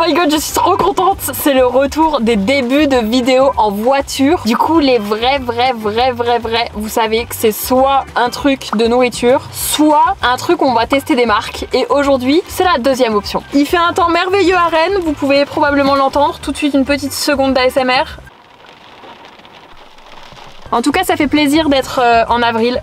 my god, je suis trop contente. C'est le retour des débuts de vidéos en voiture. Du coup, les vrais, vous savez que c'est soit un truc de nourriture, soit un truc où on va tester des marques. Et aujourd'hui, c'est la deuxième option. Il fait un temps merveilleux à Rennes, vous pouvez probablement l'entendre. Tout de suite, une petite seconde d'ASMR. En tout cas, ça fait plaisir d'être en avril.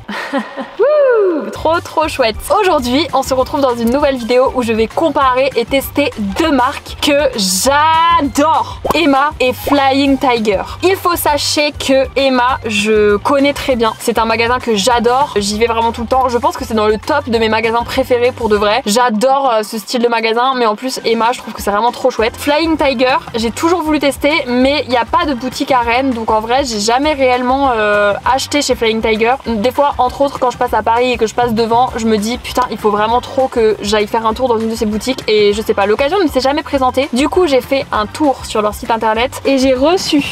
Trop chouette. Aujourd'hui, on se retrouve dans une nouvelle vidéo où je vais comparer et tester deux marques que j'adore. Emma et Flying Tiger. Il faut sachez que Emma, je connais très bien. C'est un magasin que j'adore. J'y vais vraiment tout le temps. Je pense que c'est dans le top de mes magasins préférés pour de vrai. J'adore ce style de magasin, mais en plus Emma, je trouve que c'est vraiment trop chouette. Flying Tiger, j'ai toujours voulu tester, mais il n'y a pas de boutique à Rennes, donc en vrai, j'ai jamais réellement acheté chez Flying Tiger. Des fois, entre autres, quand je passe à Paris et que je passe devant, je me dis putain, il faut vraiment trop que j'aille faire un tour dans une de ces boutiques, et je sais pas, l'occasion ne s'est jamais présentée. Du coup, j'ai fait un tour sur leur site internet et j'ai reçu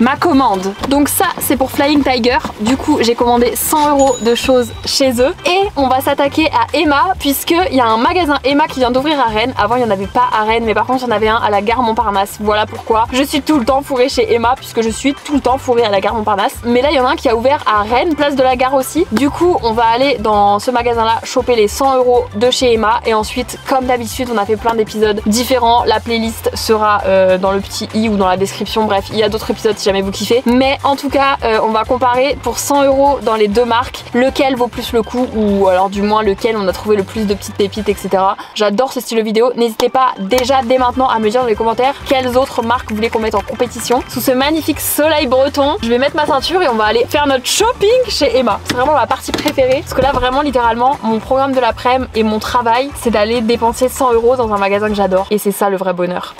ma commande. Donc ça, c'est pour Flying Tiger. Du coup, j'ai commandé 100 € de choses chez eux. Et on va s'attaquer à Emma, puisqu'il y a un magasin Emma qui vient d'ouvrir à Rennes. Avant, il n'y en avait pas à Rennes, mais par contre, il y en avait un à la gare Montparnasse. Voilà pourquoi je suis tout le temps fourrée chez Emma, puisque je suis tout le temps fourrée à la gare Montparnasse. Mais là, il y en a un qui a ouvert à Rennes, place de la gare aussi. Du coup, on va aller dans ce magasin-là, choper les 100 € de chez Emma. Et ensuite, comme d'habitude, on a fait plein d'épisodes différents. La playlist sera dans le petit i ou dans la description. Bref, il y a d'autres épisodes si jamais vous kiffez. Mais en tout cas, on va comparer pour 100 € dans les deux marques, lequel vaut plus le coup, ou alors du moins lequel on a trouvé le plus de petites pépites, etc. J'adore ce style de vidéo. N'hésitez pas déjà dès maintenant à me dire dans les commentaires quelles autres marques vous voulez qu'on mette en compétition. Sous ce magnifique soleil breton, je vais mettre ma ceinture et on va aller faire notre shopping chez Emma. C'est vraiment ma partie préférée, parce que là vraiment littéralement mon programme de l'après-midi et mon travail, c'est d'aller dépenser 100 € dans un magasin que j'adore, et c'est ça le vrai bonheur.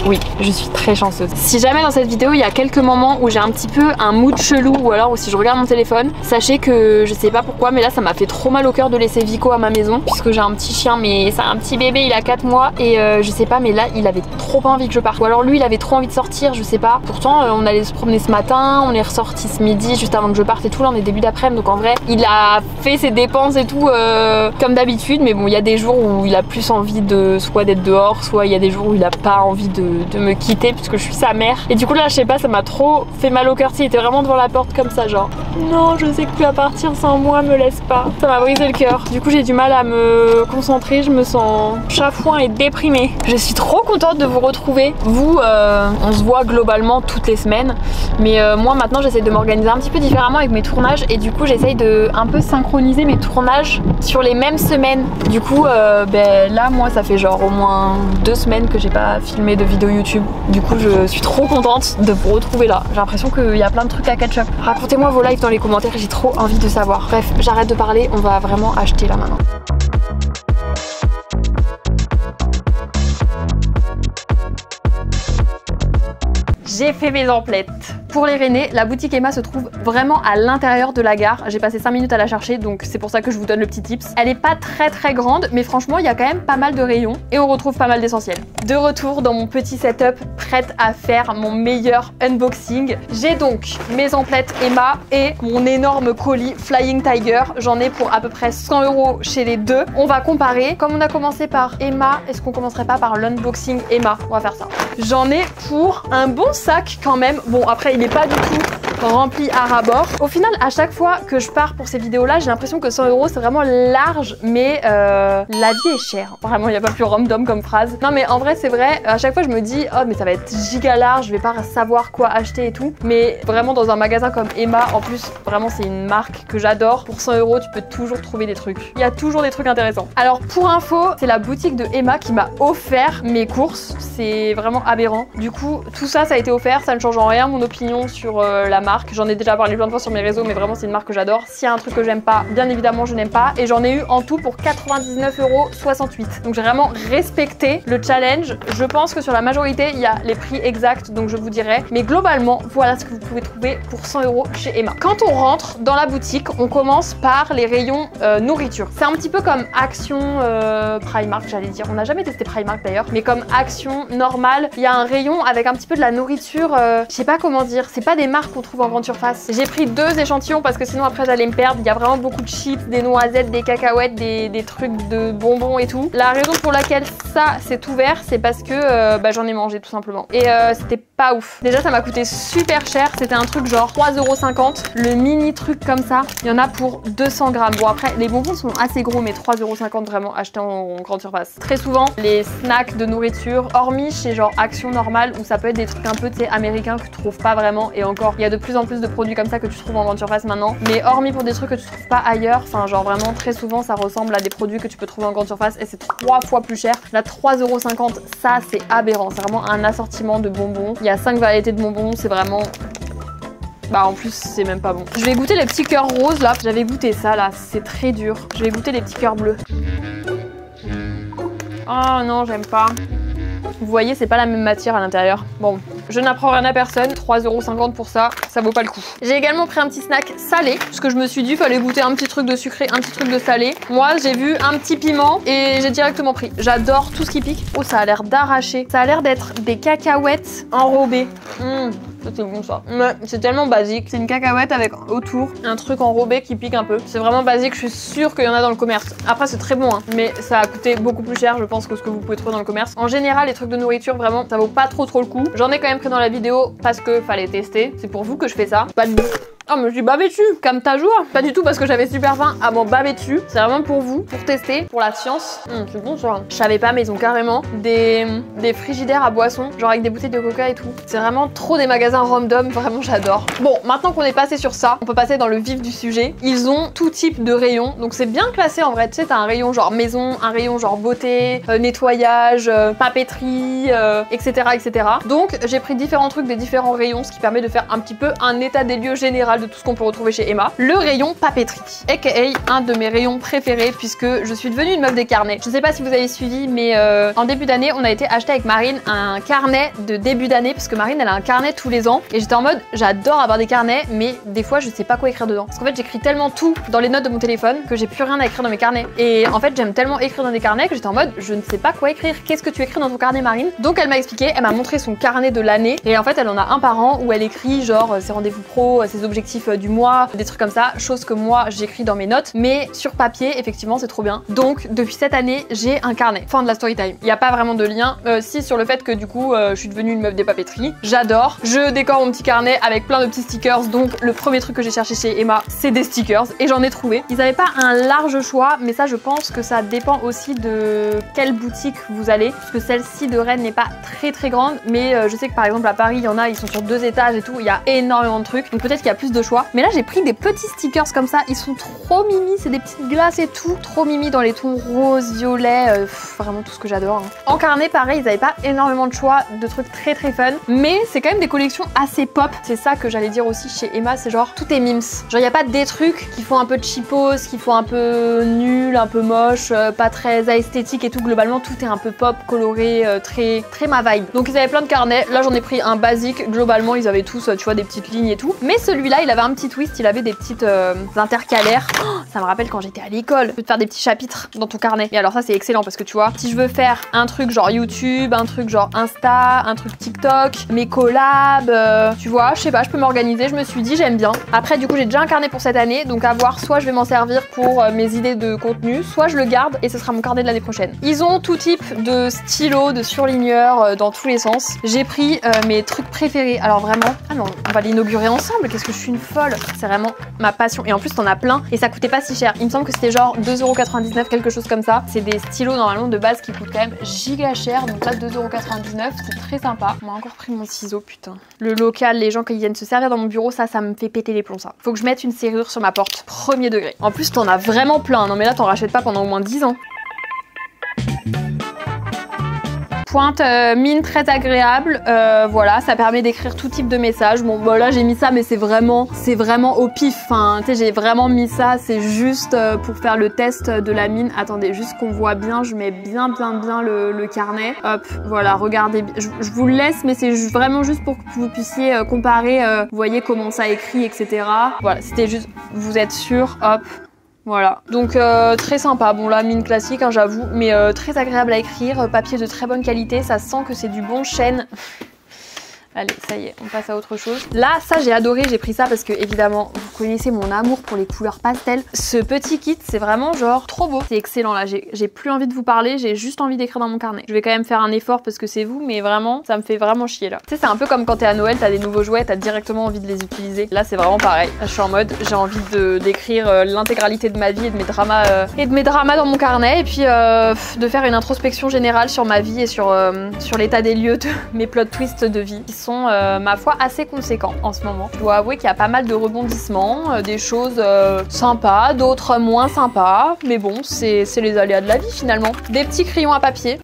Oui, je suis très chanceuse. Si jamais dans cette vidéo il y a quelques moments où j'ai un petit peu un mood chelou, ou alors où si je regarde mon téléphone, sachez que je sais pas pourquoi, mais là ça m'a fait trop mal au cœur de laisser Vico à ma maison, puisque j'ai un petit chien, mais c'est un petit bébé, il a 4 mois, et je sais pas, mais là il avait trop envie que je parte. Ou alors lui il avait trop envie de sortir, je sais pas. Pourtant on allait se promener ce matin, on est ressorti ce midi juste avant que je parte et tout, là on est début d'après-midi, donc en vrai il a fait ses dépenses et tout comme d'habitude, mais bon il y a des jours où il a plus envie de soit d'être dehors, soit il y a des jours où il a pas envie de me quitter puisque je suis sa mère. Et du coup là je sais pas, ça m'a trop fait mal au cœur. Il était vraiment devant la porte comme ça, genre non, je sais que tu vas partir sans moi, me laisse pas. Ça m'a brisé le cœur. Du coup j'ai du mal à me concentrer, je me sens chafouin et déprimée. Je suis trop contente de vous retrouver. Vous, on se voit globalement toutes les semaines, mais moi maintenant j'essaie de m'organiser un petit peu différemment avec mes tournages, et du coup j'essaye de un peu synchroniser mes tournages sur les mêmes semaines. Du coup là moi ça fait genre au moins 2 semaines que j'ai pas filmé de vidéo YouTube. Du coup je suis trop contente de vous retrouver là. J'ai l'impression qu'il y a plein de trucs à catch up. Racontez-moi vos lives dans les commentaires, j'ai trop envie de savoir. Bref, j'arrête de parler, on va vraiment acheter là maintenant. J'ai fait mes emplettes. Pour les Rennais, la boutique Emma se trouve vraiment à l'intérieur de la gare. J'ai passé 5 minutes à la chercher, donc c'est pour ça que je vous donne le petit tips. Elle est pas très grande, mais franchement il y a quand même pas mal de rayons et on retrouve pas mal d'essentiels. De retour dans mon petit setup, prête à faire mon meilleur unboxing. J'ai donc mes emplettes Emma et mon énorme colis Flying Tiger. J'en ai pour à peu près 100 € chez les deux. On va comparer. Comme on a commencé par Emma, est-ce qu'on commencerait pas par l'unboxing Emma? On va faire ça. J'en ai pour un bon sac quand même. Bon après il n'est pas du tout rempli à ras-bord. Au final, à chaque fois que je pars pour ces vidéos-là, j'ai l'impression que 100 € c'est vraiment large, mais la vie est chère. Vraiment, il n'y a pas plus random comme phrase. Non mais en vrai, c'est vrai, à chaque fois je me dis, oh mais ça va être giga large, je vais pas savoir quoi acheter et tout. Mais vraiment dans un magasin comme Emma, en plus, vraiment c'est une marque que j'adore. Pour 100 € tu peux toujours trouver des trucs. Il y a toujours des trucs intéressants. Alors pour info, c'est la boutique de Emma qui m'a offert mes courses. C'est vraiment aberrant. Du coup, tout ça, ça a été offert. Ça ne change en rien mon opinion sur la marque. J'en ai déjà parlé plein de fois sur mes réseaux, mais vraiment c'est une marque que j'adore. S'il y a un truc que j'aime pas, bien évidemment je n'aime pas. Et j'en ai eu en tout pour 99,68 €. Donc j'ai vraiment respecté le challenge. Je pense que sur la majorité, il y a les prix exacts, donc je vous dirai. Mais globalement, voilà ce que vous pouvez trouver pour 100 € chez Emma. Quand on rentre dans la boutique, on commence par les rayons nourriture. C'est un petit peu comme Action Primark, j'allais dire. On n'a jamais testé Primark d'ailleurs, mais comme Action normale, il y a un rayon avec un petit peu de la nourriture. Je sais pas comment dire. C'est pas des marques qu'on trouve trouves en grande surface. J'ai pris 2 échantillons parce que sinon après j'allais me perdre. Il y a vraiment beaucoup de chips, des noisettes, des cacahuètes, des trucs de bonbons et tout. La raison pour laquelle ça c'est ouvert, c'est parce que j'en ai mangé tout simplement. Et c'était pas ouf. Déjà ça m'a coûté super cher. C'était un truc genre 3,50 €. Le mini truc comme ça, il y en a pour 200 grammes. Bon après les bonbons sont assez gros mais 3,50 € vraiment acheté en grande surface. Très souvent les snacks de nourriture, hormis chez genre Action normale où ça peut être des trucs un peu américains que tu trouves pas vraiment, et encore il y a de plus en plus de produits comme ça que tu trouves en grande surface maintenant, mais hormis pour des trucs que tu trouves pas ailleurs, enfin genre vraiment très souvent ça ressemble à des produits que tu peux trouver en grande surface et c'est 3 fois plus cher. Là 3,50 €, ça c'est aberrant, c'est vraiment un assortiment de bonbons. Il y a 5 variétés de bonbons, c'est vraiment... Bah en plus c'est même pas bon. Je vais goûter les petits cœurs roses là, j'avais goûté ça là, c'est très dur. Je vais goûter les petits cœurs bleus. Oh non, j'aime pas. Vous voyez, c'est pas la même matière à l'intérieur. Bon, je n'apprends rien à personne. 3,50 € pour ça, ça vaut pas le coup. J'ai également pris un petit snack salé, parce que je me suis dit, fallait goûter un petit truc de sucré, un petit truc de salé. Moi, j'ai vu un petit piment et j'ai directement pris. J'adore tout ce qui pique. Oh, ça a l'air d'arracher. Ça a l'air d'être des cacahuètes enrobées. C'est bon ça. Ouais, c'est tellement basique. C'est une cacahuète avec autour un truc enrobé qui pique un peu. C'est vraiment basique, je suis sûre qu'il y en a dans le commerce. Après c'est très bon hein, mais ça a coûté beaucoup plus cher je pense que ce que vous pouvez trouver dans le commerce. En général les trucs de nourriture vraiment ça vaut pas trop le coup. J'en ai quand même pris dans la vidéo parce que fallait tester. C'est pour vous que je fais ça. Pas de bouffe. Oh mais je suis bavé dessus, comme ta joie. Pas du tout parce que j'avais super faim à m'en baver dessus. C'est vraiment pour vous, pour tester, pour la science. C'est bon ça. Je savais pas mais ils ont carrément des frigidaires à boissons, genre avec des bouteilles de coca et tout. C'est vraiment trop des magasins random, vraiment j'adore. Bon, maintenant qu'on est passé sur ça, on peut passer dans le vif du sujet. Ils ont tout type de rayons, donc c'est bien classé en vrai. Tu sais, t'as un rayon genre maison, un rayon genre beauté, nettoyage, papeterie, etc., etc. Donc j'ai pris différents trucs des différents rayons, ce qui permet de faire un petit peu un état des lieux général de tout ce qu'on peut retrouver chez Emma. Le rayon papeterie, aka un de mes rayons préférés puisque je suis devenue une meuf des carnets. Je sais pas si vous avez suivi mais en début d'année on a été acheter avec Marine un carnet de début d'année parce que Marine elle a un carnet tous les ans et j'étais en mode j'adore avoir des carnets mais des fois je sais pas quoi écrire dedans parce qu'en fait j'écris tellement tout dans les notes de mon téléphone que j'ai plus rien à écrire dans mes carnets et en fait j'aime tellement écrire dans des carnets que j'étais en mode je ne sais pas quoi écrire. Qu'est-ce que tu écris dans ton carnet Marine? Donc elle m'a expliqué, elle m'a montré son carnet de l'année et en fait elle en a un par an où elle écrit genre ses rendez-vous pro, ses objectifs du mois, des trucs comme ça, chose que moi j'écris dans mes notes, mais sur papier effectivement c'est trop bien. Donc depuis cette année j'ai un carnet. Fin de la story time. Il n'y a pas vraiment de lien, si sur le fait que du coup je suis devenue une meuf des papeteries. J'adore. Je décore mon petit carnet avec plein de petits stickers. Donc le premier truc que j'ai cherché chez Emma c'est des stickers et j'en ai trouvé. Ils n'avaient pas un large choix, mais ça je pense que ça dépend aussi de quelle boutique vous allez, parce que celle-ci de Rennes n'est pas très grande, mais je sais que par exemple à Paris il y en a, ils sont sur 2 étages et tout, il y a énormément de trucs, donc peut-être qu'il y a plus de choix. Mais là j'ai pris des petits stickers comme ça, ils sont trop mimi, c'est des petites glaces et tout, trop mimi dans les tons rose, violet, vraiment tout ce que j'adore. Hein. En carnet pareil, ils n'avaient pas énormément de choix, de trucs très fun, mais c'est quand même des collections assez pop. C'est ça que j'allais dire aussi chez Emma, c'est genre tout est mims. Genre il n'y a pas des trucs qui font un peu cheapos, qui font un peu nul, un peu moche, pas très esthétique et tout. Globalement tout est un peu pop, coloré, très ma vibe. Donc ils avaient plein de carnets, là j'en ai pris un basique, globalement ils avaient tous tu vois des petites lignes et tout. Mais celui-là il avait un petit twist, il avait des petites intercalaires. Oh, ça me rappelle quand j'étais à l'école, tu peux te faire des petits chapitres dans ton carnet. Et alors ça c'est excellent parce que tu vois, si je veux faire un truc genre YouTube, un truc genre Insta, un truc TikTok, mes collabs, tu vois, je sais pas, je peux m'organiser, je me suis dit j'aime bien. Après du coup j'ai déjà un carnet pour cette année, donc à voir, soit je vais m'en servir pour mes idées de contenu, soit je le garde et ce sera mon carnet de l'année prochaine. Ils ont tout type de stylos, de surligneurs dans tous les sens. J'ai pris mes trucs préférés, alors vraiment, ah non, on va l'inaugurer ensemble, qu'est-ce que je suis une folle. C'est vraiment ma passion et en plus t'en as plein et ça coûtait pas si cher. Il me semble que c'était genre 2,99 €, quelque chose comme ça. C'est des stylos normalement de base qui coûtent quand même giga cher, donc là 2,99 €, c'est très sympa. On m'a encore pris mon ciseau, putain. Le local, les gens qui viennent se servir dans mon bureau, ça me fait péter les plombs ça. Faut que je mette une serrure sur ma porte, premier degré. En plus t'en as vraiment plein, non mais là t'en rachètes pas pendant au moins 10 ans. Pointe mine très agréable, voilà, ça permet d'écrire tout type de messages. Bon bah là j'ai mis ça mais c'est vraiment au pif, enfin tu sais j'ai vraiment mis ça, c'est juste pour faire le test de la mine. Attendez, juste qu'on voit bien, je mets bien le carnet, hop, voilà, regardez, je vous le laisse mais c'est vraiment juste pour que vous puissiez comparer, vous voyez comment ça écrit, etc. Voilà, c'était juste, vous êtes sûr, hop. Voilà, donc très sympa, bon là mine classique hein, j'avoue, mais très agréable à écrire, papier de très bonne qualité, ça sent que c'est du bon chêne. Allez, ça y est, on passe à autre chose. Là, ça j'ai adoré, j'ai pris ça parce que évidemment, vous connaissez mon amour pour les couleurs pastel. Ce petit kit, c'est vraiment genre trop beau. C'est excellent là, j'ai plus envie de vous parler, j'ai juste envie d'écrire dans mon carnet. Je vais quand même faire un effort parce que c'est vous, mais vraiment, ça me fait vraiment chier là. Tu sais, c'est un peu comme quand t'es à Noël, t'as des nouveaux jouets, t'as directement envie de les utiliser. Là, c'est vraiment pareil. Là, je suis en mode, j'ai envie d'écrire l'intégralité de ma vie et de mes dramas dans mon carnet et puis de faire une introspection générale sur ma vie et sur l'état des lieux de mes plot twists de vie qui sont, ma foi, assez conséquents en ce moment. Je dois avouer qu'il y a pas mal de rebondissements, des choses sympas, d'autres moins sympas, mais bon, c'est les aléas de la vie finalement. Des petits crayons à papier.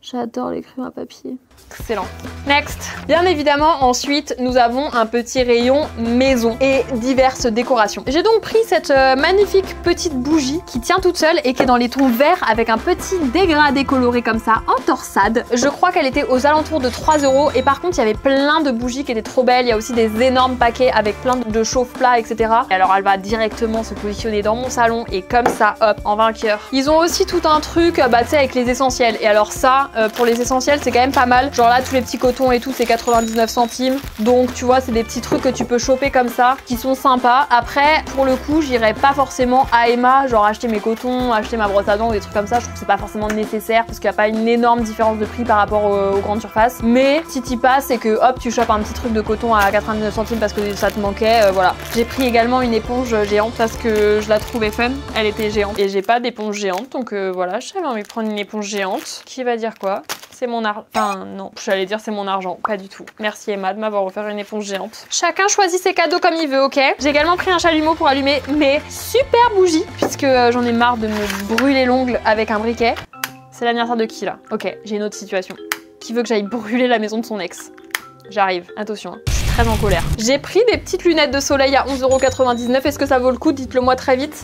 J'adore les crayons à papier. Excellent. Next. Bien évidemment, ensuite, nous avons un petit rayon maison et diverses décorations. J'ai donc pris cette magnifique petite bougie qui tient toute seule et qui est dans les tons verts avec un petit dégradé coloré comme ça en torsade. Je crois qu'elle était aux alentours de 3 € et par contre, il y avait plein de bougies qui étaient trop belles. Il y a aussi des énormes paquets avec plein de chauffe-plats, etc. Et alors, elle va directement se positionner dans mon salon et comme ça, hop, en vainqueur. Ils ont aussi tout un truc, tu sais, avec les essentiels. Et alors ça, pour les essentiels, c'est quand même pas mal. Genre là, tous les petits cotons et tout, c'est 99 centimes. Donc, tu vois, c'est des petits trucs que tu peux choper comme ça, qui sont sympas. Après, pour le coup, j'irai pas forcément à Emma, genre acheter mes cotons, acheter ma brosse à dents ou des trucs comme ça. Je trouve que c'est pas forcément nécessaire parce qu'il n'y a pas une énorme différence de prix par rapport aux grandes surfaces. Mais si t'y passes et que hop, tu chopes un petit truc de coton à 99 centimes parce que ça te manquait, voilà. J'ai pris également une éponge géante parce que je la trouvais fun. Elle était géante et j'ai pas d'éponge géante, donc voilà, je savais envie de prendre une éponge géante. Qui va dire quoi? C'est mon argent. Enfin, non, j'allais dire c'est mon argent. Pas du tout. Merci Emma de m'avoir offert une éponge géante. Chacun choisit ses cadeaux comme il veut, ok? J'ai également pris un chalumeau pour allumer mes super bougies, puisque j'en ai marre de me brûler l'ongle avec un briquet. C'est l'anniversaire de qui, là? Ok, j'ai une autre situation. Qui veut que j'aille brûler la maison de son ex? J'arrive. Attention, hein. Je suis très en colère. J'ai pris des petites lunettes de soleil à 11,99 €. Est-ce que ça vaut le coup? Dites-le moi très vite.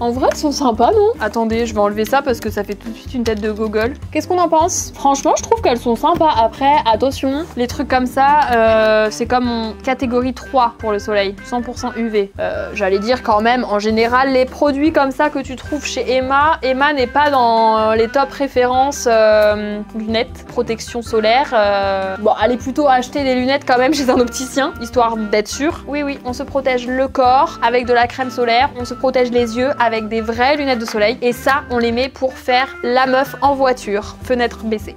En vrai, elles sont sympas, non? Attendez, je vais enlever ça parce que ça fait tout de suite une tête de gogol. Qu'est-ce qu'on en pense? Franchement, je trouve qu'elles sont sympas. Après, attention, les trucs comme ça, c'est comme catégorie 3 pour le soleil. 100% UV. J'allais dire quand même, en général, les produits comme ça que tu trouves chez Emma n'est pas dans les top références lunettes, protection solaire. Bon, allez plutôt acheter des lunettes quand même chez un opticien, histoire d'être sûr. Oui, oui, on se protège le corps avec de la crème solaire, on se protège les yeux avec des vraies lunettes de soleil et ça on les met pour faire la meuf en voiture, fenêtre baissée.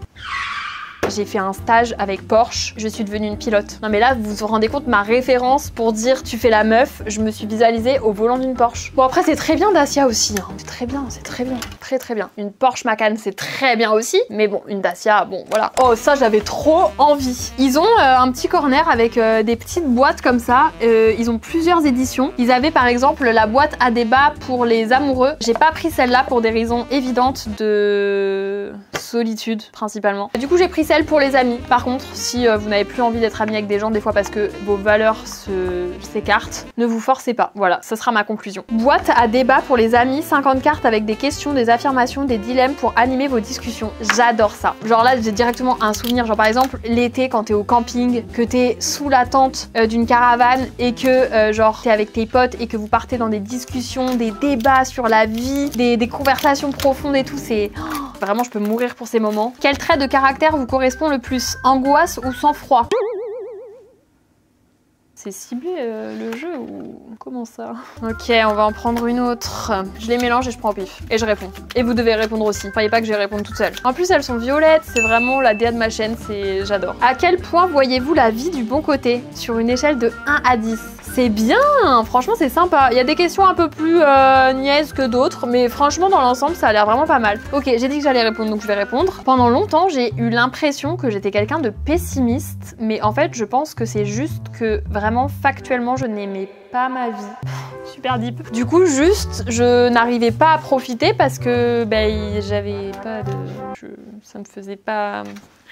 J'ai fait un stage avec Porsche, je suis devenue une pilote. Non mais là, vous vous rendez compte, ma référence pour dire tu fais la meuf, je me suis visualisée au volant d'une Porsche. Bon après c'est très bien Dacia aussi, hein. C'est très bien, c'est très bien. Très très bien. Une Porsche Macan c'est très bien aussi, mais bon, une Dacia, bon voilà. Oh ça j'avais trop envie. Ils ont un petit corner avec des petites boîtes comme ça, ils ont plusieurs éditions. Ils avaient par exemple la boîte à débat pour les amoureux. J'ai pas pris celle-là pour des raisons évidentes de solitude principalement. Du coup j'ai pris celle pour les amis. Par contre, si vous n'avez plus envie d'être ami avec des gens des fois parce que vos valeurs s'écartent, ne vous forcez pas. Voilà, ça sera ma conclusion. Boîte à débat pour les amis, 50 cartes avec des questions, des affirmations, des dilemmes pour animer vos discussions. J'adore ça. Genre là, j'ai directement un souvenir. Genre par exemple, l'été quand t'es au camping, que t'es sous la tente d'une caravane et que genre t'es avec tes potes et que vous partez dans des discussions, des débats sur la vie, des conversations profondes et tout, c'est... Oh, vraiment, je peux mourir pour ces moments. Quel trait de caractère vous correspond le plus? Angoisse ou sang-froid? C'est ciblé le jeu ou comment ça? Ok, on va en prendre une autre. Je les mélange et je prends au pif. Et je réponds. Et vous devez répondre aussi. Croyez pas que je vais répondre toute seule. En plus, elles sont violettes. C'est vraiment la DA de ma chaîne. J'adore. À quel point voyez-vous la vie du bon côté? Sur une échelle de 1 à 10. C'est bien! Franchement, c'est sympa. Il y a des questions un peu plus niaises que d'autres. Mais franchement, dans l'ensemble, ça a l'air vraiment pas mal. Ok, j'ai dit que j'allais répondre, donc je vais répondre. Pendant longtemps, j'ai eu l'impression que j'étais quelqu'un de pessimiste. Mais en fait, je pense que c'est juste que vraiment factuellement je n'aimais pas ma vie. Super deep. Du coup juste je n'arrivais pas à profiter parce que j'avais pas de... ça me faisait pas...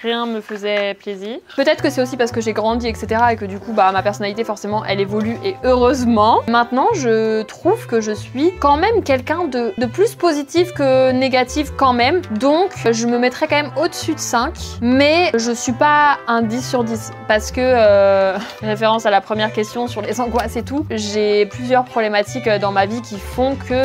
Rien me faisait plaisir. Peut-être que c'est aussi parce que j'ai grandi, etc. et que du coup, ma personnalité, forcément, elle évolue et heureusement. Maintenant, je trouve que je suis quand même quelqu'un de plus positif que négatif quand même. Donc, je me mettrais quand même au-dessus de 5. Mais je suis pas un 10 sur 10 parce que, référence à la première question sur les angoisses et tout, j'ai plusieurs problématiques dans ma vie qui font que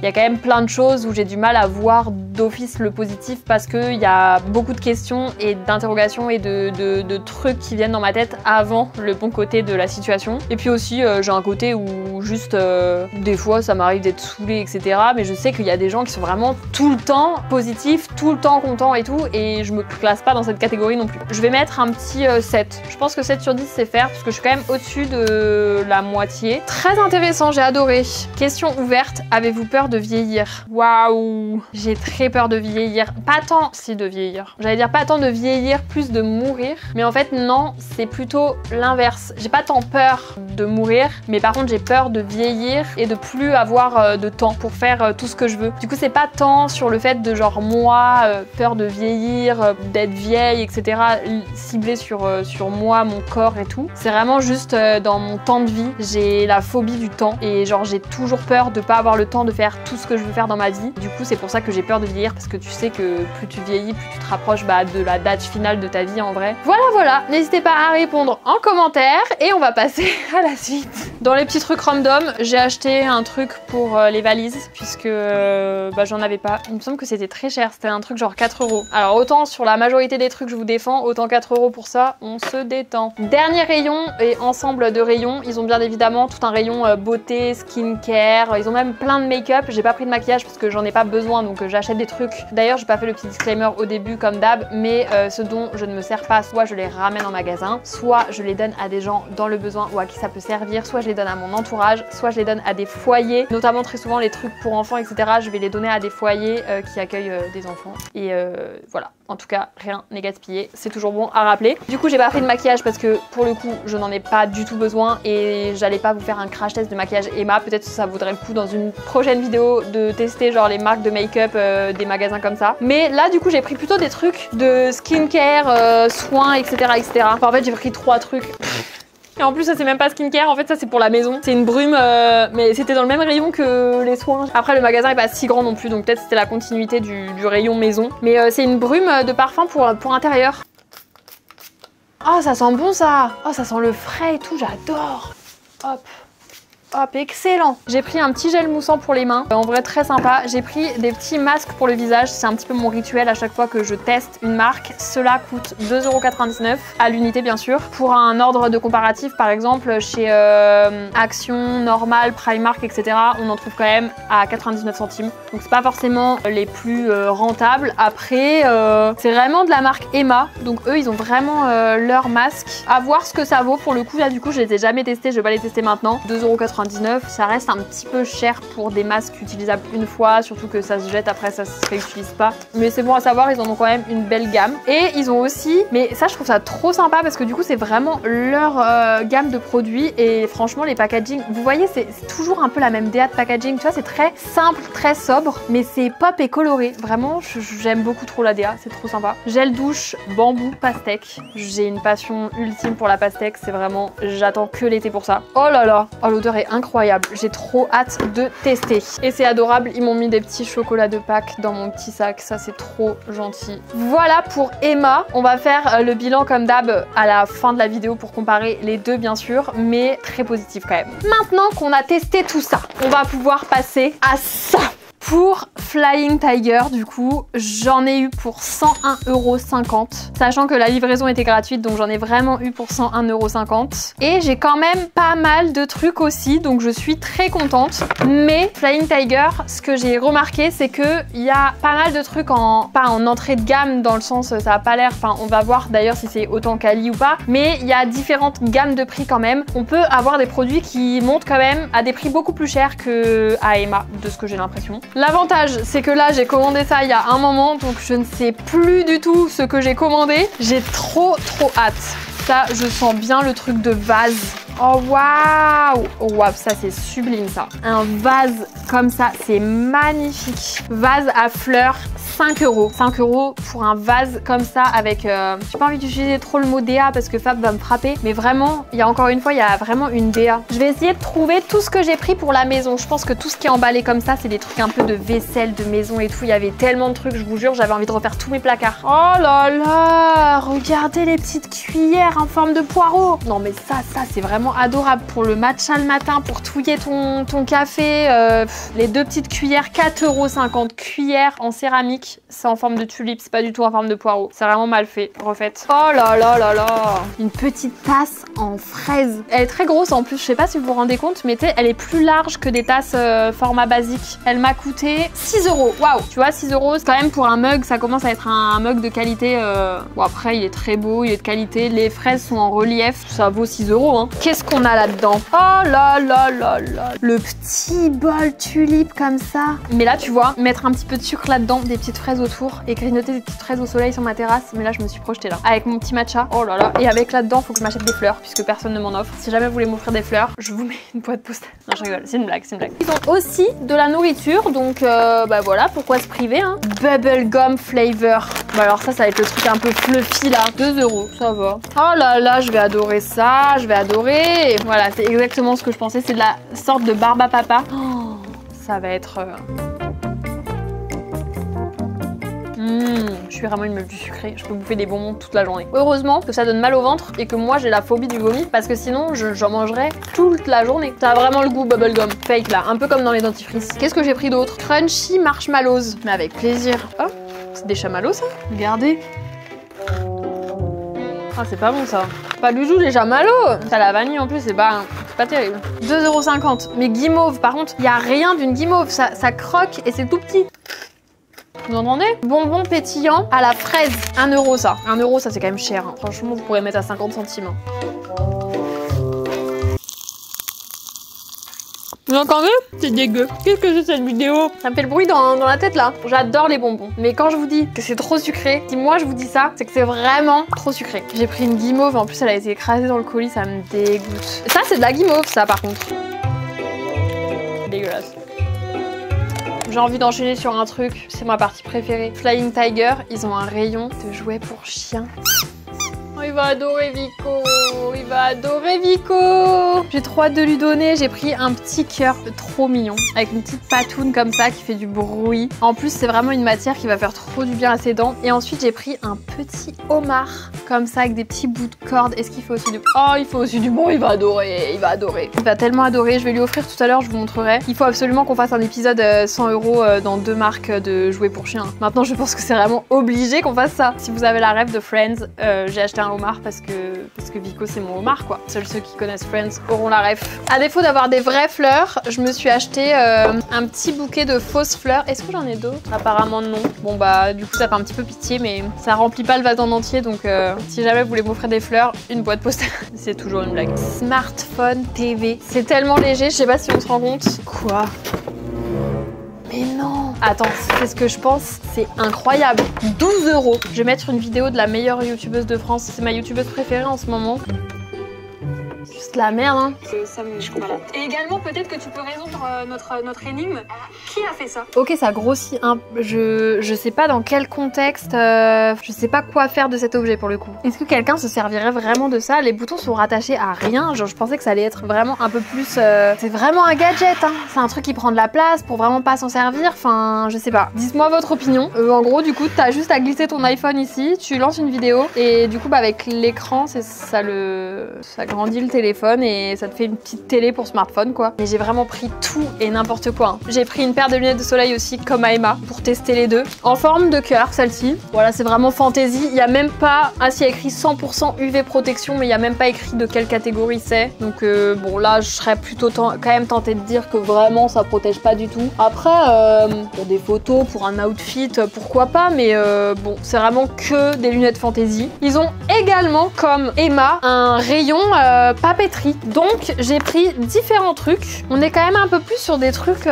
y a quand même plein de choses où j'ai du mal à voir d'office le positif parce qu'il y a beaucoup de questions et d'interrogations et de trucs qui viennent dans ma tête avant le bon côté de la situation. Et puis aussi, j'ai un côté où juste des fois ça m'arrive d'être saoulée, etc. Mais je sais qu'il y a des gens qui sont vraiment tout le temps positifs, tout le temps contents et tout, et je me classe pas dans cette catégorie non plus. Je vais mettre un petit 7. Je pense que 7 sur 10 c'est faire parce que je suis quand même au-dessus de la moitié. Très intéressant, j'ai adoré. Question ouverte, avez-vous peur de vieillir? Waouh, j'ai très peur de vieillir. Pas tant, si de vieillir. J'allais dire pas tant de vieillir, plus de mourir. Mais en fait non, c'est plutôt l'inverse. J'ai pas tant peur de mourir, mais par contre j'ai peur de vieillir et de plus avoir de temps pour faire tout ce que je veux. Du coup c'est pas tant sur le fait de genre moi, peur de vieillir, d'être vieille, etc. ciblé sur moi, mon corps et tout. C'est vraiment juste dans mon temps de vie, j'ai la phobie du temps et genre j'ai toujours peur de pas avoir le temps de faire tout ce que je veux faire dans ma vie. Du coup c'est pour ça que j'ai peur de vieillir, parce que tu sais que plus tu vieillis, plus tu te rapproches de la date finale de ta vie en vrai. Voilà, n'hésitez pas à répondre en commentaire et on va passer à la suite. Dans les petits trucs random, j'ai acheté un truc pour les valises puisque j'en avais pas. Il me semble que c'était très cher, c'était un truc genre 4 €. Alors autant sur la majorité des trucs je vous défends, autant 4 € pour ça, on se détend. Dernier rayon et ensemble de rayons, ils ont bien évidemment tout un rayon beauté, skincare, ils ont même plein de make-up. J'ai pas pris de maquillage parce que j'en ai pas besoin, donc j'achète des trucs. D'ailleurs j'ai pas fait le petit disclaimer au début comme d'hab, mais ce dont je ne me sers pas, soit je les ramène en magasin, soit je les donne à des gens dans le besoin ou à qui ça peut servir, soit je les donne à mon entourage, soit je les donne à des foyers, notamment très souvent les trucs pour enfants, etc. Je vais les donner à des foyers qui accueillent des enfants. Et voilà. En tout cas, rien n'est gaspillé, c'est toujours bon à rappeler. Du coup, j'ai pas pris de maquillage parce que pour le coup, je n'en ai pas du tout besoin et j'allais pas vous faire un crash test de maquillage Emma. Peut-être que ça vaudrait le coup dans une prochaine vidéo de tester genre les marques de make-up des magasins comme ça. Mais là, du coup, j'ai pris plutôt des trucs de skincare, soins, etc. Enfin, en fait, j'ai pris 3 trucs. Et en plus ça c'est même pas skincare, en fait ça c'est pour la maison. C'est une brume, mais c'était dans le même rayon que les soins. Après le magasin est pas si grand non plus, donc peut-être c'était la continuité du rayon maison. Mais c'est une brume de parfum pour intérieur. Oh ça sent bon ça. Oh ça sent le frais et tout, j'adore. Hop. Hop, excellent. J'ai pris un petit gel moussant pour les mains, en vrai très sympa. J'ai pris des petits masques pour le visage, c'est un petit peu mon rituel à chaque fois que je teste une marque. Cela coûte 2,99 € à l'unité bien sûr. Pour un ordre de comparatif par exemple chez Action, Normal, Primark, etc. on en trouve quand même à 99 centimes. Donc c'est pas forcément les plus rentables. Après c'est vraiment de la marque Emma, donc eux ils ont vraiment leur masque. À voir ce que ça vaut pour le coup. Là du coup je les ai jamais testés, je vais pas les tester maintenant. 2,99 €. Ça reste un petit peu cher pour des masques utilisables une fois, surtout que ça se jette après, ça se réutilise pas. Mais c'est bon à savoir, ils en ont quand même une belle gamme. Et ils ont aussi, mais ça je trouve ça trop sympa parce que du coup c'est vraiment leur gamme de produits et franchement les packaging, vous voyez c'est toujours un peu la même DA de packaging, tu vois c'est très simple, très sobre, mais c'est pop et coloré. Vraiment j'aime beaucoup trop la DA, c'est trop sympa. Gel douche bambou pastèque, j'ai une passion ultime pour la pastèque, c'est vraiment, j'attends que l'été pour ça. Oh là là, oh l'odeur est incroyable, j'ai trop hâte de tester. Et c'est adorable, ils m'ont mis des petits chocolats de Pâques dans mon petit sac, ça c'est trop gentil. Voilà pour Emma, on va faire le bilan comme d'hab à la fin de la vidéo pour comparer les deux bien sûr, mais très positif quand même. Maintenant qu'on a testé tout ça, on va pouvoir passer à ça. Pour Flying Tiger, du coup, j'en ai eu pour 101,50 €, sachant que la livraison était gratuite, donc j'en ai vraiment eu pour 101,50 €. Et j'ai quand même pas mal de trucs aussi, donc je suis très contente. Mais Flying Tiger, ce que j'ai remarqué, c'est que il y a pas mal de trucs pas en entrée de gamme, dans le sens ça a pas l'air, enfin on va voir d'ailleurs si c'est autant quali ou pas, mais il y a différentes gammes de prix quand même. On peut avoir des produits qui montent quand même à des prix beaucoup plus chers que à Emma, de ce que j'ai l'impression. L'avantage, c'est que là, j'ai commandé ça il y a un moment, donc je ne sais plus du tout ce que j'ai commandé. J'ai trop hâte. Ça, je sens bien le truc de vase. Oh waouh! Oh waouh, ça c'est sublime ça. Un vase comme ça, c'est magnifique. Vase à fleurs, 5 €. 5 € pour un vase comme ça avec... j'ai pas envie d'utiliser trop le mot DA parce que Fab va me frapper. Mais vraiment, il y a encore une fois, il y a vraiment une DA. Je vais essayer de trouver tout ce que j'ai pris pour la maison. Je pense que tout ce qui est emballé comme ça, c'est des trucs un peu de vaisselle, de maison et tout. Il y avait tellement de trucs, je vous jure, j'avais envie de refaire tous mes placards. Oh là là! Regardez les petites cuillères en forme de poireau. Non mais ça c'est vraiment adorable pour le matcha le matin, pour touiller ton café. Les deux petites cuillères, 4,50 € cuillères en céramique. basique. C'est en forme de tulipe, c'est pas du tout en forme de poireau. C'est vraiment mal fait, refaite. Oh là là là là. Une petite tasse en fraise. Elle est très grosse en plus, je sais pas si vous vous rendez compte, mais elle est plus large que des tasses format basique. Elle m'a coûté 6 €. Waouh, tu vois, 6 €, c'est quand même pour un mug, ça commence à être un mug de qualité. Bon, après, il est très beau, il est de qualité. Les fraises sont en relief, ça vaut 6 €. Hein. Qu'est-ce qu'on a là-dedans? Oh là là là là. Le petit bol tulipe comme ça. Mais là, tu vois, mettre un petit peu de sucre là-dedans, des petites fraises autour et grignoter des petites fraises au soleil sur ma terrasse. Mais là, je me suis projetée là. Avec mon petit matcha. Oh là là. Et avec là-dedans, faut que je m'achète des fleurs puisque personne ne m'en offre. Si jamais vous voulez m'offrir des fleurs, je vous mets une boîte postale. Non, je rigole, c'est une blague, c'est une blague. Ils ont aussi de la nourriture, donc bah voilà, pourquoi se priver, hein. Bubblegum flavor. Bah alors ça va être le truc un peu fluffy là. 2 €, ça va. Oh là là, je vais adorer ça, je vais adorer. Et voilà, c'est exactement ce que je pensais, c'est de la sorte de barbe à papa. Oh, ça va être... je suis vraiment une meuf du sucré, je peux bouffer des bonbons toute la journée. Heureusement que ça donne mal au ventre et que moi j'ai la phobie du vomi parce que sinon j'en mangerais toute la journée. Ça a vraiment le goût bubblegum, fake là, un peu comme dans les dentifrices. Qu'est-ce que j'ai pris d'autre? Crunchy marshmallows, mais avec plaisir. Oh, c'est des chamallows ça? Regardez. Ah c'est pas bon ça. Pas du tout des chamallows. T'as la vanille en plus, c'est pas terrible. 2,50 €. Mais guimauve, par contre, il y a rien d'une guimauve, ça croque et c'est tout petit. Vous entendez? Bonbons pétillants à la fraise. 1 € ça. 1 € ça c'est quand même cher. Hein. Franchement, vous pourrez mettre à 50 centimes. Hein. Vous entendez? C'est dégueu. Qu'est-ce que c'est cette vidéo? Ça me fait le bruit dans la tête là. J'adore les bonbons. Mais quand je vous dis que c'est trop sucré, si moi je vous dis ça, c'est que c'est vraiment trop sucré. J'ai pris une guimauve, en plus elle a été écrasée dans le colis, ça me dégoûte. Ça c'est de la guimauve ça par contre. Dégueulasse. J'ai envie d'enchaîner sur un truc, c'est ma partie préférée. Flying Tiger, ils ont un rayon de jouets pour chiens. Oh, il va adorer Vico, il va adorer Vico. J'ai trop hâte de lui donner, j'ai pris un petit cœur trop mignon, avec une petite patoune comme ça qui fait du bruit. En plus, c'est vraiment une matière qui va faire trop du bien à ses dents. Et ensuite, j'ai pris un petit homard, comme ça, avec des petits bouts de corde. Est-ce qu'il fait aussi du... Oh, il fait aussi du bon, il va adorer, il va adorer. Il va tellement adorer, je vais lui offrir tout à l'heure, je vous montrerai. Il faut absolument qu'on fasse un épisode 100 € dans 2 marques de jouets pour chiens. Maintenant, je pense que c'est vraiment obligé qu'on fasse ça. Si vous avez la rêve de Friends, j'ai acheté un homard parce que Vico c'est mon homard quoi. Seuls ceux qui connaissent Friends auront la ref. À défaut d'avoir des vraies fleurs, je me suis acheté un petit bouquet de fausses fleurs. Est-ce que j'en ai d'autres? Apparemment non. Bon bah du coup ça fait un petit peu pitié mais ça remplit pas le vase en entier donc si jamais vous voulez m'offrir des fleurs, une boîte postale. C'est toujours une blague. Smartphone TV. C'est tellement léger, je sais pas si on se rend compte. Quoi? Mais non! Attends, c'est ce que je pense, c'est incroyable. 12 €. Je vais mettre une vidéo de la meilleure youtubeuse de France. C'est ma youtubeuse préférée en ce moment. Juste la merde, hein. Ça me... Je comprends. Et également, peut-être que tu peux résoudre notre énigme. Qui a fait ça? Ok, ça grossit un... Je sais pas dans quel contexte... je sais pas quoi faire de cet objet pour le coup. Est-ce que quelqu'un se servirait vraiment de ça? Les boutons sont rattachés à rien. Genre, je pensais que ça allait être vraiment un peu plus... C'est vraiment un gadget, hein. C'est un truc qui prend de la place pour vraiment pas s'en servir. Enfin, je sais pas. Dites-moi votre opinion. En gros, du coup, t'as juste à glisser ton iPhone ici. Tu lances une vidéo. Et du coup, bah, avec l'écran, ça grandit le téléphone et ça te fait une petite télé pour smartphone quoi. Mais j'ai vraiment pris tout et n'importe quoi. Hein. J'ai pris une paire de lunettes de soleil aussi comme à Emma pour tester les deux. En forme de cœur celle-ci. Voilà, c'est vraiment fantaisie. Il y a même pas... Ah si, il y a écrit 100% UV protection mais il y a même pas écrit de quelle catégorie c'est. Donc bon là je serais plutôt quand même tentée de dire que vraiment ça protège pas du tout. Après pour des photos, pour un outfit, pourquoi pas mais bon c'est vraiment que des lunettes fantaisie. Ils ont également comme Emma un rayon papeterie. Donc j'ai pris différents trucs. On est quand même un peu plus sur des trucs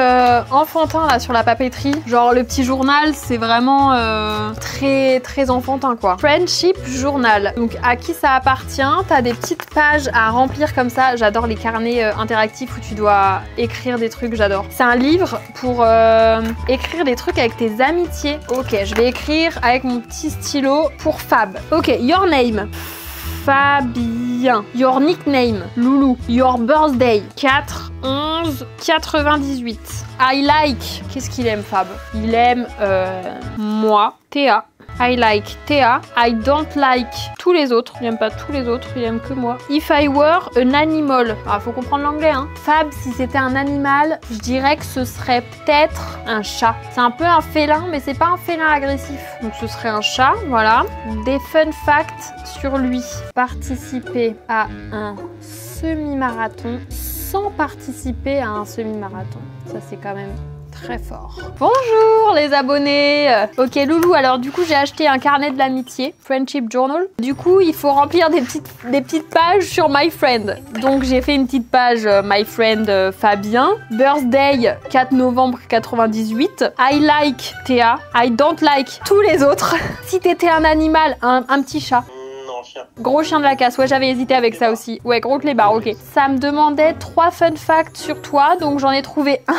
enfantins là sur la papeterie. Genre le petit journal c'est vraiment très très enfantin quoi. Friendship Journal. Donc à qui ça appartient? T'as des petites pages à remplir comme ça. J'adore les carnets interactifs où tu dois écrire des trucs, j'adore. C'est un livre pour écrire des trucs avec tes amitiés. Ok, je vais écrire avec mon petit stylo pour Fab. Ok, your name. Fabien. Your nickname. Loulou. Your birthday. 4/11/98. I like. Qu'est-ce qu'il aime Fab? Il aime moi. Théa. I like Théa. I don't like tous les autres. Il aime pas tous les autres, il aime que moi. If I were an animal. Ah, faut comprendre l'anglais, hein. Fab, si c'était un animal, je dirais que ce serait peut-être un chat. C'est un peu un félin, mais c'est pas un félin agressif. Donc ce serait un chat, voilà. Des fun facts sur lui. Participer à un semi-marathon sans participer à un semi-marathon. Ça, c'est quand même très fort. Bonjour les abonnés. Ok Loulou, alors du coup j'ai acheté un carnet de l'amitié, Friendship Journal. Du coup il faut remplir des petites pages sur My Friend. Donc j'ai fait une petite page My Friend Fabien. Birthday 4 novembre 98. I like Théa. I don't like tous les autres. Si t'étais un animal, un petit chat. Non, chien. Gros chien de la casse, ouais j'avais hésité avec ça aussi. Ouais gros clébard, ok. Ça me demandait 3 fun facts sur toi, donc j'en ai trouvé un.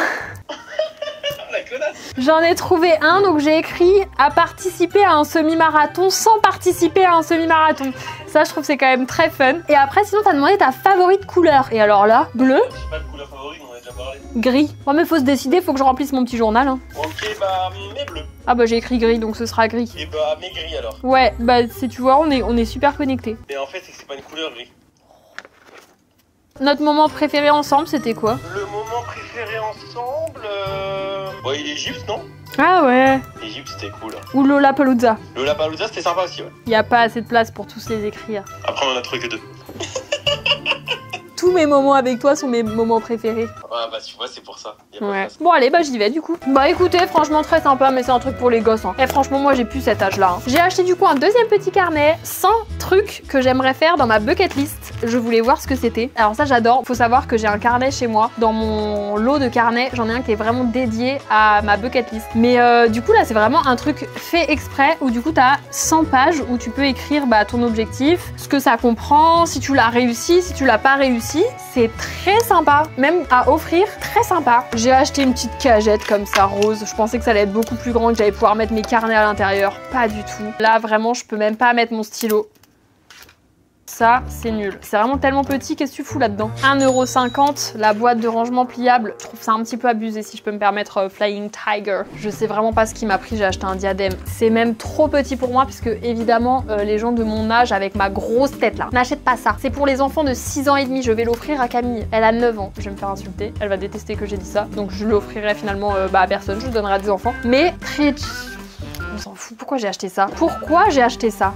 J'en ai trouvé un, donc j'ai écrit à participer à un semi-marathon sans participer à un semi-marathon. Ça, je trouve c'est quand même très fun. Et après, sinon, t'as demandé ta favorite couleur. Et alors là, bleu. J'ai pas de couleur favorite, on en a déjà parlé. Gris. Ouais, mais faut se décider, faut que je remplisse mon petit journal. Hein. Ok, bah, mais bleu. Ah bah j'ai écrit gris, donc ce sera gris. Et bah, mais gris alors. Ouais, bah si tu vois, on est super connectés. Mais en fait, c'est que c'est pas une couleur gris. Notre moment préféré ensemble, c'était quoi? Le moment préféré ensemble, Bon, l'Égypte, non? Ah ouais. L'Égypte, c'était cool. Ou Lollapalooza. Lollapalooza, c'était sympa aussi, ouais. Y a pas assez de place pour tous les écrire. Après, on en a trouvé que 2. Tous mes moments avec toi sont mes moments préférés. Ah bah tu vois, c'est pour ça. Y a pas de Ouais. place. Bon allez, bah j'y vais du coup. Bah écoutez, franchement très sympa, mais c'est un truc pour les gosses. Hein. Et franchement, moi j'ai plus cet âge-là. Hein. J'ai acheté du coup un deuxième petit carnet, 100 trucs que j'aimerais faire dans ma bucket list. Je voulais voir ce que c'était. Alors ça j'adore. Faut savoir que j'ai un carnet chez moi. Dans mon lot de carnets, j'en ai un qui est vraiment dédié à ma bucket list. Mais du coup là, c'est vraiment un truc fait exprès où du coup t'as 100 pages où tu peux écrire bah, ton objectif, ce que ça comprend, si tu l'as réussi, si tu l'as pas réussi. C'est très sympa, même à offrir, très sympa. J'ai acheté une petite cagette comme ça, rose. Je pensais que ça allait être beaucoup plus grand, que j'allais pouvoir mettre mes carnets à l'intérieur. Pas du tout. Là, vraiment, je peux même pas mettre mon stylo. Ça, c'est nul. C'est vraiment tellement petit, qu'est-ce que tu fous là-dedans? 1,50 €, la boîte de rangement pliable. Je trouve ça un petit peu abusé, si je peux me permettre, Flying Tiger. Je sais vraiment pas ce qui m'a pris, j'ai acheté un diadème. C'est même trop petit pour moi, puisque évidemment, les gens de mon âge, avec ma grosse tête là, n'achètent pas ça. C'est pour les enfants de 6 ans et demi, je vais l'offrir à Camille. Elle a 9 ans, je vais me faire insulter. Elle va détester que j'ai dit ça, donc je l'offrirai finalement à personne, je le donnerai à des enfants. Mais très... On s'en fout, pourquoi j'ai acheté ça? Pourquoi j'ai acheté ça?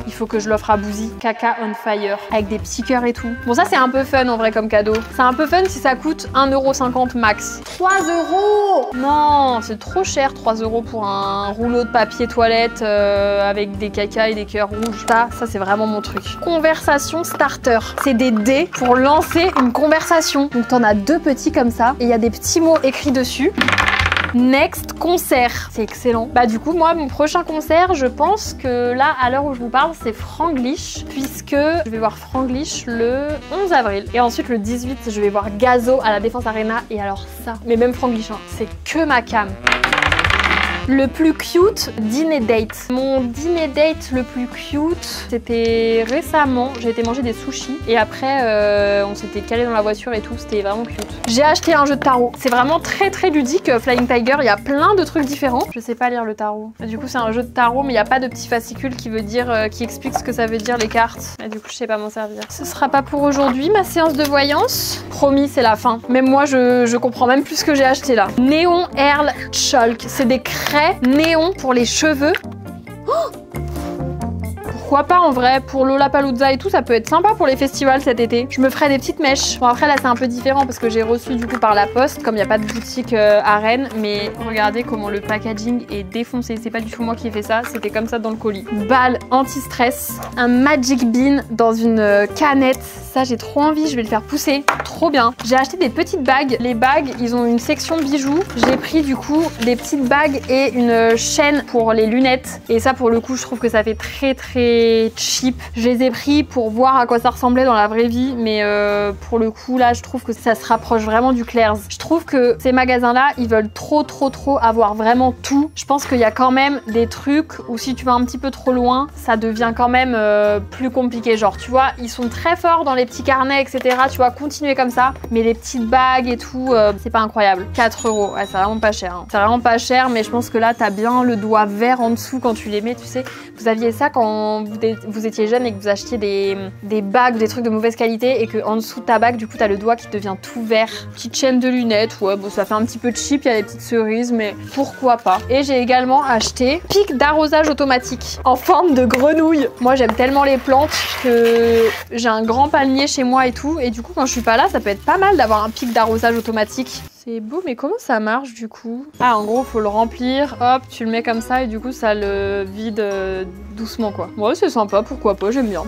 Il faut que je l'offre à Bouzy, Caca on Fire, avec des petits cœurs et tout. Bon ça c'est un peu fun en vrai comme cadeau. C'est un peu fun si ça coûte 1,50 € max. 3 €! Non, c'est trop cher 3 € pour un rouleau de papier toilette avec des caca et des cœurs rouges. Ça c'est vraiment mon truc. Conversation starter. C'est des dés pour lancer une conversation. Donc t'en as 2 petits comme ça et il y a des petits mots écrits dessus. Next concert, c'est excellent. Bah du coup moi mon prochain concert, je pense que là à l'heure où je vous parle c'est Franglish, puisque je vais voir Franglish le 11 avril et ensuite le 18 je vais voir Gazo à la Défense Arena. Et alors ça, mais même Franglish hein, c'est que ma cam. Le plus cute dîner date. Mon dîner date le plus cute, c'était récemment. J'ai été manger des sushis et après on s'était calé dans la voiture et tout, c'était vraiment cute. J'ai acheté un jeu de tarot. C'est vraiment très très ludique, Flying Tiger. Il y a plein de trucs différents. Je sais pas lire le tarot. Du coup c'est un jeu de tarot, mais il n'y a pas de petit fascicule qui veut dire, qui explique ce que ça veut dire les cartes. Et du coup je sais pas m'en servir. Ce sera pas pour aujourd'hui ma séance de voyance. Promis, c'est la fin. Même moi je comprends même plus ce que j'ai acheté là. Néon Earl Chalk. C'est des craies néon pour les cheveux. Oh, pourquoi pas en vrai, pour Lollapalooza et tout, ça peut être sympa pour les festivals cet été. Je me ferai des petites mèches. Bon après là c'est un peu différent parce que j'ai reçu du coup par la poste, comme il n'y a pas de boutique à Rennes, mais regardez comment le packaging est défoncé. C'est pas du tout moi qui ai fait ça, c'était comme ça dans le colis. Balle anti-stress, un Magic Bean dans une canette. Ça j'ai trop envie, je vais le faire pousser. Trop bien. J'ai acheté des petites bagues. Les bagues, ils ont une section bijoux. J'ai pris du coup des petites bagues et une chaîne pour les lunettes. Et ça pour le coup je trouve que ça fait très très très cheap. Je les ai pris pour voir à quoi ça ressemblait dans la vraie vie, mais pour le coup là je trouve que ça se rapproche vraiment du Claire's. Je trouve que ces magasins là ils veulent trop avoir vraiment tout. Je pense qu'il y a quand même des trucs où si tu vas un petit peu trop loin ça devient quand même plus compliqué. Genre tu vois ils sont très forts dans les petits carnets etc, tu vois, continuer comme ça, mais les petites bagues et tout c'est pas incroyable. 4 €, ouais, c'est vraiment pas cher hein. C'est vraiment pas cher, mais je pense que là t'as bien le doigt vert en dessous quand tu les mets, tu sais. Vous aviez ça quand vous étiez jeune et que vous achetiez des bagues, des trucs de mauvaise qualité et que en dessous de ta bague du coup t'as le doigt qui devient tout vert. Petite chaîne de lunettes, ouais bon ça fait un petit peu cheap, il y a des petites cerises mais pourquoi pas. Et j'ai également acheté pic d'arrosage automatique en forme de grenouille. Moi j'aime tellement les plantes que j'ai un grand palmier chez moi et tout, et du coup quand je suis pas là ça peut être pas mal d'avoir un pic d'arrosage automatique. C'est beau, mais comment ça marche du coup? Ah, en gros, faut le remplir, hop, tu le mets comme ça et du coup, ça le vide doucement quoi. Ouais, c'est sympa, pourquoi pas, j'aime bien.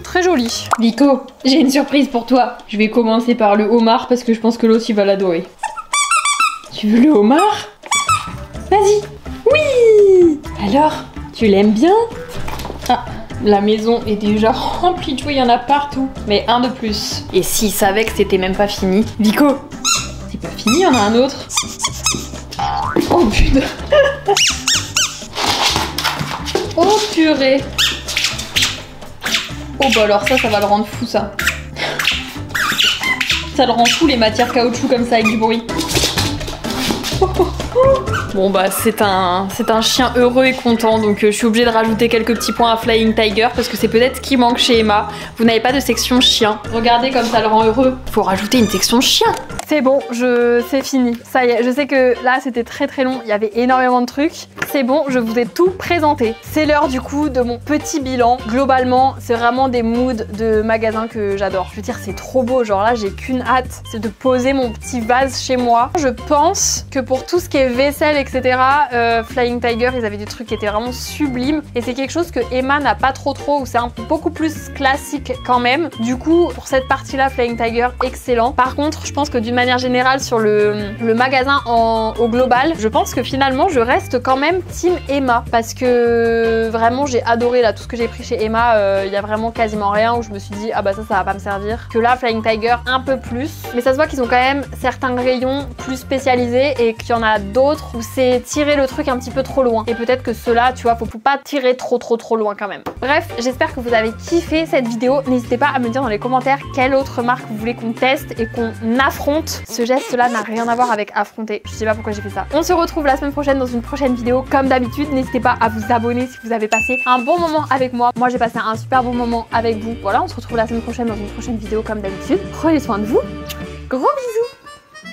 Très joli. Vico, j'ai une surprise pour toi. Je vais commencer par le homard parce que je pense que l'autre il va l'adorer. Tu veux le homard? Vas-y. Oui. Alors, tu l'aimes bien? Ah. La maison est déjà remplie de jouets, il y en a partout. Mais un de plus. Et s'il savait que c'était même pas fini. Vico, c'est pas fini, il y en a un autre. Oh putain. Oh purée. Oh bah alors ça va le rendre fou ça. Ça le rend fou les matières caoutchouc comme ça avec du bruit. Bon bah c'est un chien heureux et content, donc je suis obligée de rajouter quelques petits points à Flying Tiger parce que c'est peut-être ce qui manque chez Emma. Vous n'avez pas de section chien. Regardez comme ça le rend heureux. Faut rajouter une section chien. C'est bon, c'est fini. Ça y est, je sais que là c'était très long, il y avait énormément de trucs. C'est bon, je vous ai tout présenté. C'est l'heure du coup de mon petit bilan. Globalement, c'est vraiment des moods de magasins que j'adore. Je veux dire, c'est trop beau. Genre là, j'ai qu'une hâte, c'est de poser mon petit vase chez moi. Je pense que pour tout ce qui est vaisselle, etc., Flying Tiger, ils avaient des trucs qui étaient vraiment sublimes. Et c'est quelque chose que Emma n'a pas trop, où c'est beaucoup plus classique quand même. Du coup, pour cette partie-là, Flying Tiger, excellent. Par contre, je pense que d'une manière générale, sur le magasin au global, je pense que finalement, je reste quand même team Emma. Parce que vraiment, j'ai adoré là tout ce que j'ai pris chez Emma. Il y a vraiment quasiment rien où je me suis dit, ah bah ça va pas me servir. Que là, Flying Tiger, un peu plus. Mais ça se voit qu'ils ont quand même certains rayons plus spécialisés et qu'il y en a d'autres où c'est tirer le truc un petit peu trop loin. Et peut-être que ceux-là, tu vois, faut pas tirer trop loin quand même. Bref, j'espère que vous avez kiffé cette vidéo. N'hésitez pas à me dire dans les commentaires quelle autre marque vous voulez qu'on teste et qu'on affronte. Ce geste-là n'a rien à voir avec affronter. Je sais pas pourquoi j'ai fait ça. On se retrouve la semaine prochaine dans une prochaine vidéo. Comme d'habitude, n'hésitez pas à vous abonner si vous avez passé un bon moment avec moi. Moi, j'ai passé un super bon moment avec vous. Voilà, on se retrouve la semaine prochaine dans une prochaine vidéo comme d'habitude. Prenez soin de vous. Gros bisous.